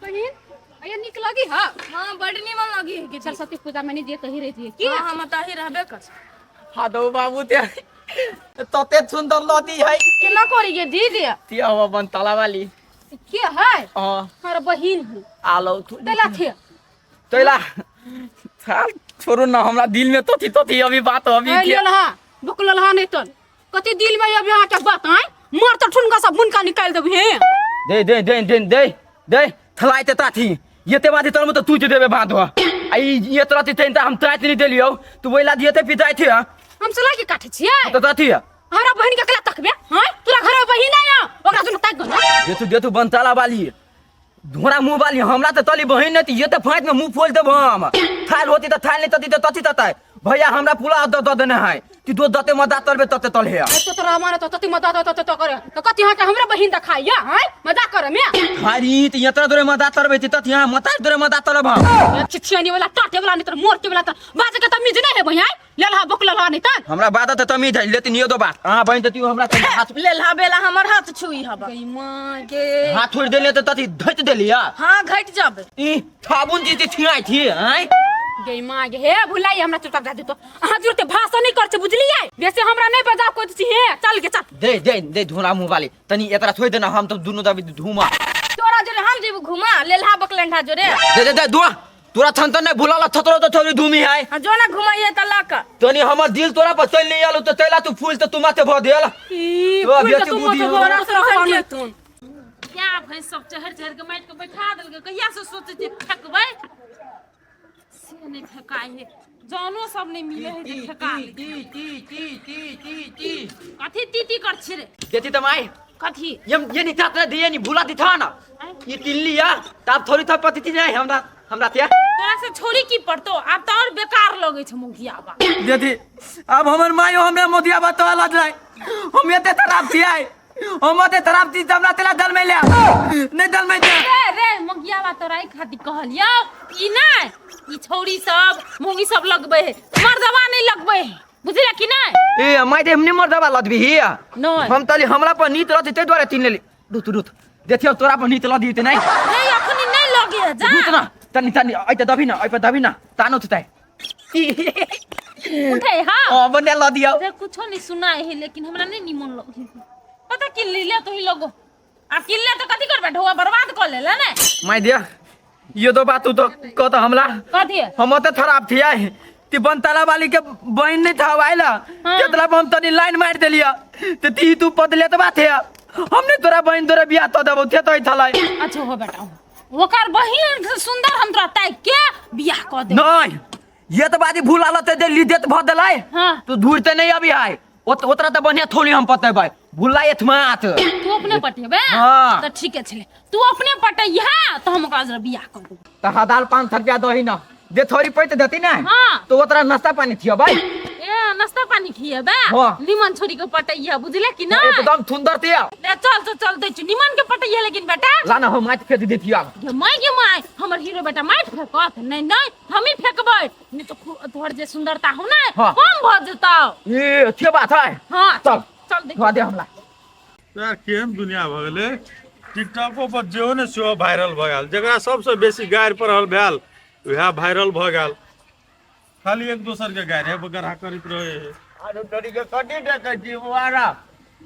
बहन अये निक लगी हां हां बड़ निमन लगी है कि सरस्वती पूजा में नहीं जे कही रही थी की हां हम ताही रहबे कर हाँ तो बाबू ते तते सुंदर लती है केना करी गे दीदी तिया हुआ बन ताला वाली के है हां हमारा बहन है आलो तू तला थे तोला साल छोड़ो ना हमरा दिल में तो थी अभी बात अभी ले लहा बुकल लहा नहीं तो कति दिल में अभी यहाँ के बात है मार तो ठुनका सब मुनका निकाल देबे दे थलाइते ताथी ये ते बाती तोर में तो तू जे देबे बात हो आई ये तोरा ते हम त्रात नहीं देलियो तू वैला दिए ते पिताई थे हम से लागे काटे छिए तो ताथी हमारा बहन के कला तकबे हां तोरा घर में बहन आया ओकरा सुन तक गन दे तू बनताला वाली धोरा मुंह वाली हमरा तो तली बहन नहीं ये तो फाइट में मुंह खोल देब हम थाल होती तो थाल नहीं तती तो तती तताई भैया हमरा पुला द देने है कि दो दते मदा तलबे तते तल है तो तोरा मारे तो तती मदा तो करे तो कति हां के हमरा बहन दखाइया हां मजा करे में खारी त यत्र दोरे मदा तलबे तत यहां मता दोरे मदा तलब चिचियानी वाला टाटे वाला नहीं तो मोर के वाला तो बाजे के तमीज नहीं है भैया लेलहा बुक लेलहा नहीं त हमरा बात त तमीज है लेती नियो दो बात हां बहन त तू हमरा हाथ लेलहा बेला हमर हाथ छुई हबा गई मां गे हाथ छोड़ देले त तती धत देलिया हां घट जाबे ई साबुन जी थियाई थी हैं गई मां गे हे भुलाई हमरा चुप जा दे तो अहां जुरते भाषण नहीं कर छ बुझलिए वैसे हमरा नहीं बजा को छी हे चल के चल दे धोरा मुंह वाली तनी एकरा छोड़ देना हम तो दुनु दबी धुमा तोरा जरे हम जेब घुमा लेलहा बकलंडा जरे दे दुआ तोरा छन त नहीं भुलाला थतरो तो छोरी धुमी है हां जो ना घुमाइए त लाका तनी हमर दिल तोरा पर चल नहीं आलो तो चला तू फूल त तू माथे भ देला ई तो फूल अभी तो बुद्धि तुम हो तो बड़ा तू क्या भाई सब चहर चहर के माइट के बैठा देल के कहिया से सोचे छी फेकबै से नहीं फेकाई है जानो सब नहीं मिले है जे फेका कथि टीटी कर छी रे देती त माई कथि ये नहीं था दिए नहीं भूला दी था ना ये तिल्लिया तब थोड़ी था पति थी नहीं हमरा त्या तोरा से छोड़ी की पड़तो अब तो और बेकार लगे छ मुखियाबा देती अब हमर माई हमरा मोदिया बताला जाय हम एते खराब थी आई हम एते खराब थी हमरा तेला दल में ले नहीं दल में दे रे मुखियाबा तोरा ई खाती कहलियो ई नहीं ई छोड़ी सब मुंगी सब लगबे है मर्दवा नहीं लगबे है बुझले कि नहीं ए माई दे हमने मर्दवा लदबी हिया नहीं हम तली हमरा पर नीत रहते ते द्वारा तीन लेली रुत देखियो तोरा पर नीत लदी ते नहीं नहीं अखनी नहीं लगे जा रुत ना तनी आइते दबी ना तानो थताई उठे हां ओ बने लदियो जे कुछ नहीं सुना है लेकिन हमरा नहीं निमन लगे पता कि ले तो ही लोगो आ किल्ले तो कथि करबे ढोआ बर्बाद कर लेला ने माई दे ये तो बात तो कहता हमला कथि हम तो खराब थी आई ती बनताला वाली के बहन नहीं था आइला केतला हम तनी लाइन मार देलिया ते ती तू पदले तो बात है हमने तोरा बहन तोरा बियाह तो देबो थे तो थला अच्छा हो बेटा ओकर बहिन सुंदर हम रहता के बियाह कर दे नहीं ये तो बात भूला लते दे ली देत भ देलाई हां तू दूरते नहीं अभी आए ओतरा तो बढ़िया थोड़ी हम पते भाई भूला एथमात तू अपने पटेबे हां तो ठीक है छले तू अपने पटैया तो हम ओकरा जरा बियाह कर देब त हदाल 500 रुपया दही ना दे थोड़ी पैसे देती ना हां तो ओतरा नाश्ता पानी थिया भाई ए नाश्ता पानी खिएबे हां निमन छोरी के पटैया बुझले कि ना एकदम सुंदर थिया ले चल दे छु निमन के पटैया लेकिन बेटा लाना हम माटी फेंक देती आ गे माय हमर हीरो बेटा माइट फेंकत नहीं हम ही फेंकबै नहीं तो तोहर जे सुंदरता हो ना हाँ। कम भ जतौ ये अच्छी बात है हां चल देख दे हमला यार केहन दुनिया भ गेलै टिकटॉको पर जेहो ने सेहो वायरल भ गेल जकरा सबसे बेसी गारि पढ़ल भेल वएह वायरल भ गेल खाली एक दोसर के गारि है बगैर करैत रहे आरो तोरी के कटी देखे छी बुआरा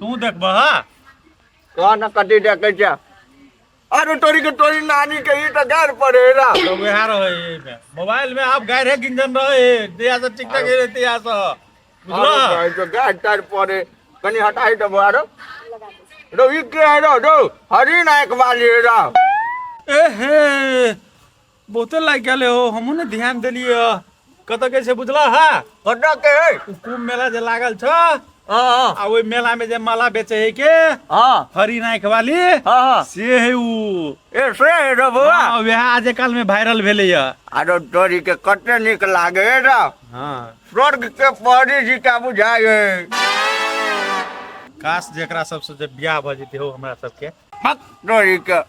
तू देखबह हा कौन कटी देखे छी आरो तोरी नानी के ई त गार पड़ेरा तो वएह रहे एमे मोबाइल में आप गारि है गिंजन रहे दिया से टिकटॉक हे दिया से आरो बुझला भाई तो गार तार पड़े कनी हटाई दे बुआरो रो ई के है रो हरी नायक वाली रा ए हे बहुते लाग गेले हो हमहु ने ध्यान देलिए कत कैसे बुझला हा कटा के है कुंभ मेला जे लागल छ हां आ ओइ मेला में जे माला बेचे है के हां हरी नायक वाली हां से है उ ए से है रो बुआ हाँ, वह आज काल में वायरल भेले या आरो तोरी के कटे निक लागे रा हाँ स्वर्ग के परी जी का बुझाए काश जेकरा सबसे जे बियाह भ जेते हो हमरा सबके हक तोरी के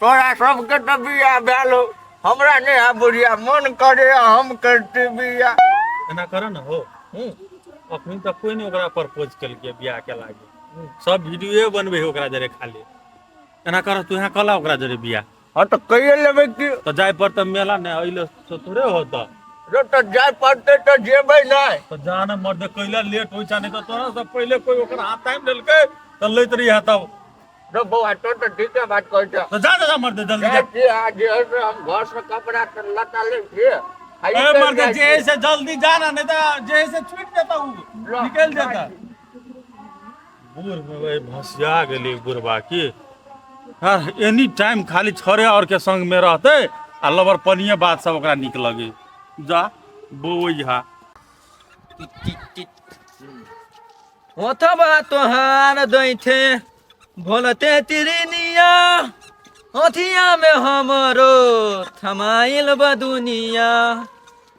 तोरा सबके त बियाह भेलो हमरा ने आ बुढ़िया मन करे हम करते बियाह एना कर न हो अखनी तक कोई नहीं ओकरा प्रपोज कल के बियाह के लागे सब वीडियो बनबे ओकरा जरे खाली एना कर तू यहाँ कला ओकरा जरे बियाह हाँ तो कहिए लेबे की तो जाए पर तो मेला नहीं अइले तो थोड़े होता रे तो जाए पड़ते तो जेबै नहीं तो जाने मर्द कैला लेट होई छाने तो तोरा से पहले कोई ओकरा हाथ टाइम देलकै तो लैत रही है तब रे बउआ तो ठीक है बात कहै छ तो जा मर्द जल्दी जा कि आज हम घर से कपड़ा लता ले छिए ए मर्द जैसे जल्दी जाना नहीं तो जैसे छूट जाता हूँ निकल जाता बूढ़ में भाई भसिया गेली बुढ़वा की यार एनी टाइम खाली छरे और के संग में रहते आ लबर पनिया बात सब ओकरा निक लगे जा बोइहा ओथबा तोहार दैथे भोलते तिरनिया हथिया में हमरो थमाइल बदुनिया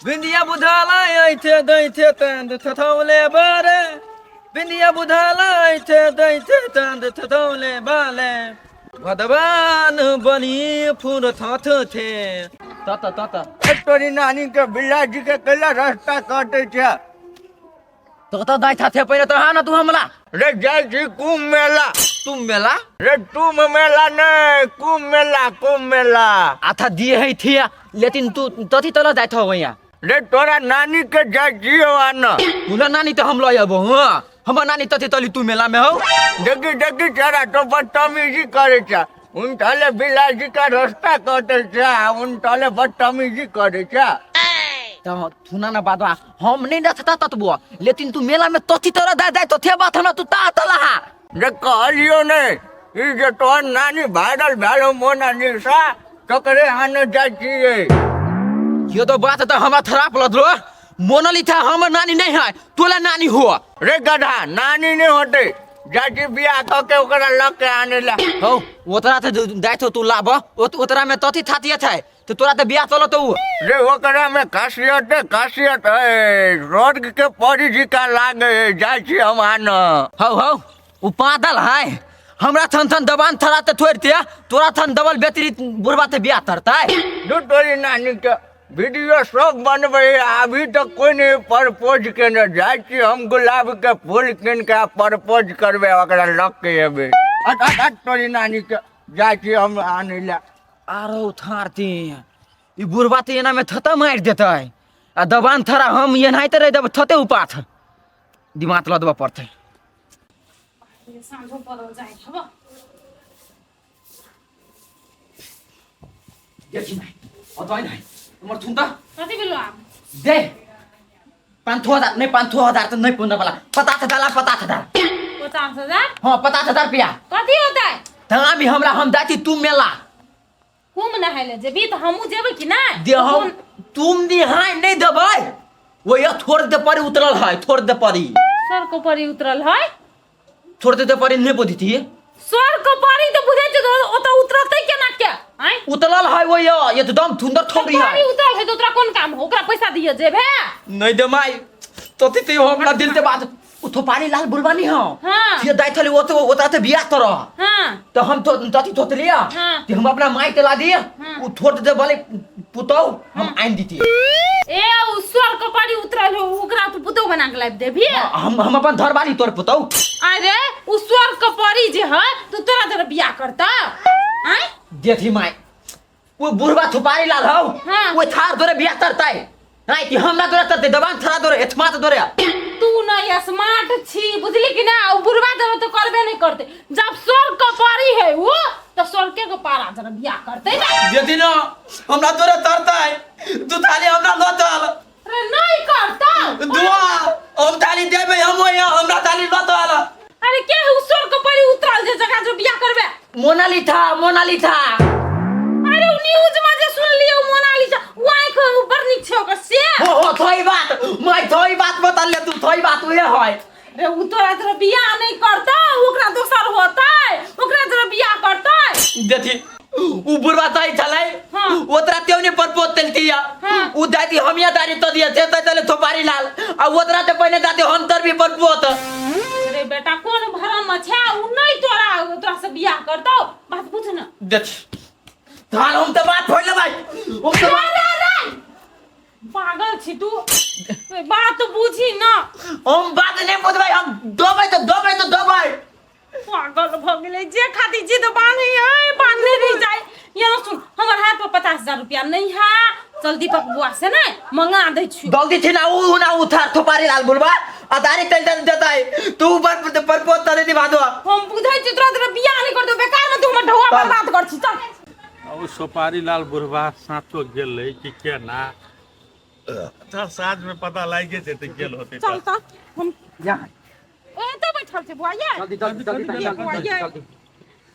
बिंदिया बुझाला ऐथे दैथे तंद थथौले बारे बिंदिया बुझाला ऐथे दैथे तंद थथौले बाले भगवान बनी फूल थथ थे तत तत तोरी नानी के बिल्ला जी के कैला रास्ता काटे छ तो दाई थे पहले तो हाँ ना तू हमला रे जाय छी कुंभ मेला तुम मेला रे तुम मेला नहीं कुंभ मेला आथा दिए है थी लेकिन तू तथी तला जात हो यहाँ रे तोरा नानी के जाय छियो आना तुला नानी तो हम लो अब हाँ हमार नानी तथी तली तू मेला में हो देखी चारा तो बदतमीजी करे छ उन ताले बिल्ला जी का रास्ता काटे छ उन ताले बदतमीजी करे छ तो सुना ना बात हम नहीं रहता ततबुआ लेकिन तू मेला में तथी तरह दाई तो थे बात हम तू ता तला रे कहलियो नहीं ई जे तोर नानी वायरल भेलो मोनालिसा ककरे आने जाय छिए ये तो बात तो हमारा खराब लदलो मोनालिसा हमर नानी नहीं है तोला नानी हो रे गधा नानी नहीं होते जाती बियाह करके ओकरा लग के आने ला हो ओतरा तो दाई तो तू लाब ओतरा में तथी थाती है तो तोरा तो बियाह चलो तो रे ओकरा में खासियत है रोड के परी जी का लागे जाय छी हम आना हो उ पादल है हमरा थन दबान थरा ते थोड़ते तोरा थन डबल बेतरी बुढ़वा ते बियाह करता दू तोरी नानी के वीडियो सब बनबे अभी तक कोई नहीं प्रपोज के न जाय छी हम गुलाब के फूल किन के प्रपोज करबे ओकरा लग के एबे हट तोरी नानी के जाय छी हम आने ला आरो थारती ई बुढ़वा ते एना में थता मार देता आ दबान थरा हम ये नहीं रह देब थते उपाथ दिमाग लदबा पड़ते साँझो पड़ल जाए हबो देखी नहीं अतै नहीं हमर थुंता कथी भेलो आब दे 5,000 नहीं 5,000 तो नहीं पुनः वाला 50,000 50,000 हाँ 50,000 रुपया कथी होता है तहाँ भी हमरा हम दाती तू मेला कुम नहाइले जेबी तो हमहू जेबै कि नहीं दे हम तुम दिहाई नहीं देबै वो ये थोड़ दे परी उतरल है थोड़ दे परी सर को परी उतरल है थोड़ दे परी नहीं बुझी थी सर को परी तो बुझे छ ओ तो उतरतै केना के हैं उतरल है वो ये एकदम सुंदर थोड़ी है परी उतरल है तो तोरा कोन काम हो ओकरा पैसा दिए जेबे नहीं दे माई तो ती हमरा दिल के बात उठो पानी लाल बुलवानी हो हाँ। ये दाई थले वो तो ओता ते बियाह करो हां तो हम तो तती तो लिया हाँ। कि हम अपना माई तला दिए हाँ। वो थोड़ दे बोले पुतो हम आइन दीती ए उ सर को परी उतरल हो ओकरा तू पुतो बना के लाइब देबी हम अपन घर वाली तोर पुतो अरे उ सर को परी जे है तो तोरा तोरा बियाह करता हैं देखी माई वो बुढ़वा थुपारी लाल हो हाँ। वो थार दोरे बियाह करता है नहीं कि हम ना दोरे करते दबान थरा दोरे एथमा तो दोरे तू ना स्मार्ट छी बुझली कि ना उ बुढ़वा जरा तो करबे नहीं करते जब सर को परी है वो तो सर के पारा जरा बियाह करते ना यदि ना हमरा दोरे तरता है तू थाली हमरा न तल अरे नहीं करता दुआ हम थाली देबे हम हमरा थाली न तल अरे के उ सर को परी उतरल जे जगह जो बियाह करबे मोनालिसा अरे उ न्यूज में जे सुन लियो मोनालिसा वाई को ऊपर नीचे ओकर से हो थोई बात बता ले तू थोई बात हुए है रे उ तोरा तोरा बियाह नहीं करता ओकरा दोसर होता है ओकरा तोरा बियाह करता है देखी उ बुढ़वा तई चले हाँ। ओतरा तेवने प्रपोज तलतिया हाँ। उ दाती हमिया दारी तो दिया ते तले थोपारी लाल आ ओतरा ते पहले दाती हम तर भी प्रपोज अरे बेटा कौन भरम में छे उ नहीं तोरा से बियाह करता बात पूछ ना देख थाल हम तो बात होइले भाई हम तो रे पागल छी तू बात तो बुझी ना हम बात नहीं बुझबै हम दोबै पागल भ गेलै जे खाती जिद बांधी है बांधले नहीं जाए ये न सुन हमर हाथ पर 50,000 रुपया नहीं है चल दीपक बुआ से ना मंगा दे छु जल्दी थी ना उठा थोपारी लाल बुलवा अदारी तल तल जाता है तू ऊपर पर पोत तले दी भादो हम बुझै छी तोरा बियाह नहीं कर दो बेकार में तू हमर ढौआ बर्बाद कर छी चल अब सोपारी लाल बुढ़वा साँचो गेल रही कि केना अच्छा साँझ में पता लागे जेते गेल होते चल त हम यहाँ एते बैठल छै बुआ ये जल्दी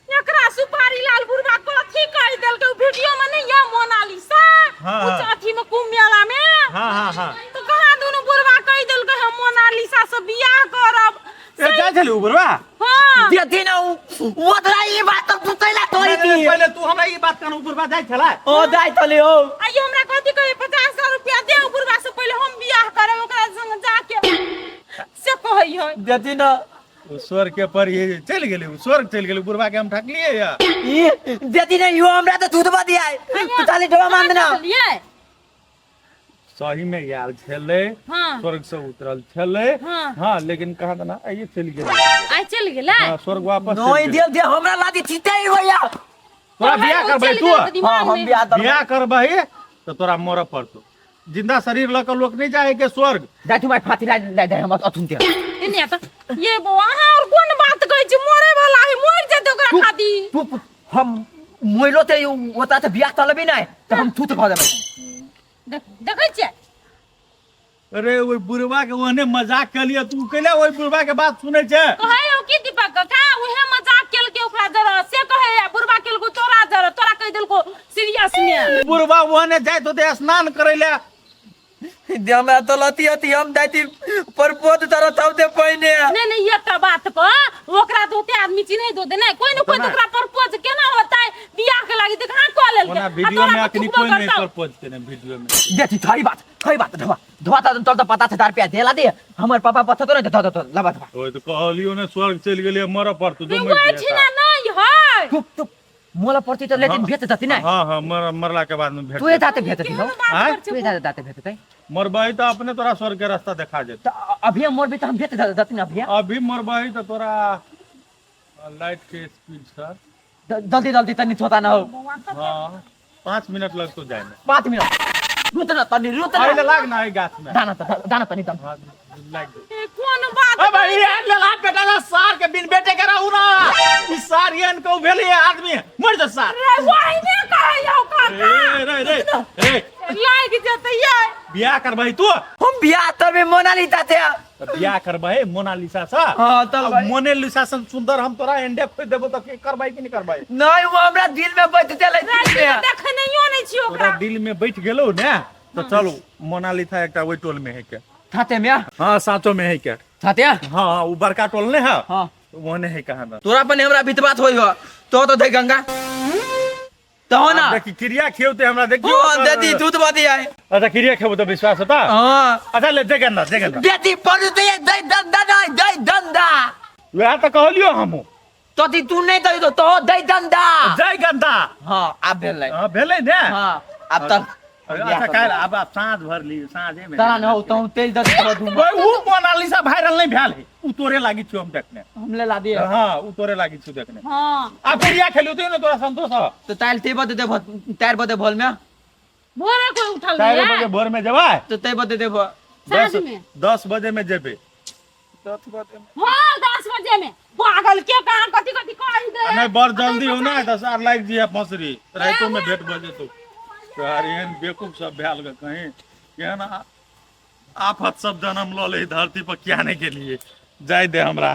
एकरा सुपारी लाल बुढ़वा को अथी कह देल के वीडियो में नहीं ये मोनालिसा हाँ, कुछ हाँ। अथी में कुंभ मेला में हाँ तो कहां दोनों बुढ़वा कह देल के हम मोनालिसा से बियाह करब ए जाय छली बुढ़वा हां देती ना ओतरा ये बात तो तैला तोरी थी पहले तू हमरा ई बात कहू बुढ़वा जाय छला ओ जाय तले हो आई हमरा कहती कहे 50,000 रुपया दे बुढ़वा से पहले हम बियाह करब ओकरा संग जाके से कहई है देती ना स्वर्ग के पर ये चल गेले स्वर्ग चल गेले बुढ़वा के हम ठकलिए या ये देती ना यो हमरा तो दूध बा दिया तू ताली डोबा मान देना सही में यार छले हां स्वर्ग से उतरल छले हाँ। हाँ लेकिन कहा था ना ये चल गेले आई चल गेला हाँ स्वर्ग वापस नोई दे हमरा लादी थीते ही भैया तोरा बियाह करबै तू हां हम बियाह बियाह करबै तो तोरा मर पड़तो जिंदा शरीर लक लोग नहीं जाए के स्वर्ग जा तू भाई फाती ला दे हम अथुन ते इने त ये बुआ और कोन बात कहै छी मरे वाला है मर जेते ओकरा खाती तू हम मोइलो ते ओता ते बियाह तलबी नै त हम थूत भ देबै देखै छी अरे वो बुढ़वा के ओने मजाक कर लिया तू केला वो बुढ़वा के बात सुने छे कहै हो की दीपक का उहे मजाक केल के ओकरा जरा से कहै बुढ़वा केल को तोरा जरा तोरा कह देल को सीरियस में बुढ़वा ओने जाय तो स्नान करे ले दे हमरा तो लती हती हम दाती परपोज तर तब दे पहिने नहीं ये त बात प ओकरा दोते आदमी चिन्ह दो दे नहीं कोई न कोई ओकरा परपोज केना होता है बियाह के लागी देख हां कह लेल ओना वीडियो में अखनी कोई नहीं प्रपोज करे वीडियो में देती थई बात धवा धवा त तो पता छ 4 रुपया देला दे हमर पापा पता तो नहीं तो लबा धवा ओए तो कहलियो ने स्वर्ग चल गेले मर पड़तो जो वो छिना नहीं है तू मोला परती त लेकिन भेट जति नै हां मरला के बाद में भेट तू जाते भेटती हो हां तू जाते भेटतै मरबाई तो अपने तोरा स्वर्ग के रास्ता दिखा दे त अभी मोर भी त हम भेट जति न अभी अभी मरबाई तो तोरा लाइट के स्पीड सर जल्दी तनी छोता न हो हां 5 मिनट लग तो जाए 5 मिनट रुत न तनी आइले लाग ना है गाछ में दाना तनी दम हाँ, लाग दे कौन बात ए भाई यार लला बेटा ना सार के बिन बेटे के रहू ना ई सारियन को भेली आदमी मर जा सार रे वही ने कहयो का रे लाग जते ये बियाह करबै तू हम बियाह तबे मोनालिसा थे बियाह करबै मोनालिसा सा हां तब अब मोनालिसा सन सुंदर हम तोरा एंडे खोइ देबो त के करबै कि नहीं करबै नहीं वो हमरा दिल में बैठ चले देख नहीं नहीं छी तोरा ओकरा दिल में बैठ गेलो ने तो चलो मोनालिसा एकटा ओइ टोल में है के थाते में हां साचो में है के थाते हां उ बड़का टोल ने है हां ओने है कहां ना तोरा पर हमरा बीत बात होई हो तो दे गंगा तो हो ना देखि क्रिया खेवते हमरा देखियो हां देती दूध बदी आए अच्छा क्रिया खेबो त विश्वास होता हां अच्छा ले दे गंदा देती पड़ते दे दंदा वह तो कहलियो हमहु तो ती तू नहीं तो दे दंदा जय गंदा हां अब भेलै हां भेलै ने हां अब तक अच्छा काल अब साँझ भर ली साँझे में तारा न हो तो तेज दस दूं उ मोनालिसा वायरल नहीं भेल है उ तोरे लागी छु हम देखने हमले ला दिए हां उ तोरे लागी छु देखने हां आ क्रिया खेलियो तो ने तोरा संतोष हो तो ताल ते बदे दे तार बदे भोल में भोरे कोई उठल 4 नहीं बजे भोर में जबै तो ते बदे दे साँझ में 10 बजे में जेबे 10 बजे में हां 10 बजे में पागल के कहां कथि कह दे नहीं बड़ जल्दी हो ना 10 आर लाग दिया फसरी रातो में भेट बजे तो यार बेवकूफ सब भेल के कहीं क्या ना आफत सब जन्म ल ले धरती पर क्या नहीं के लिए जाय दे हमरा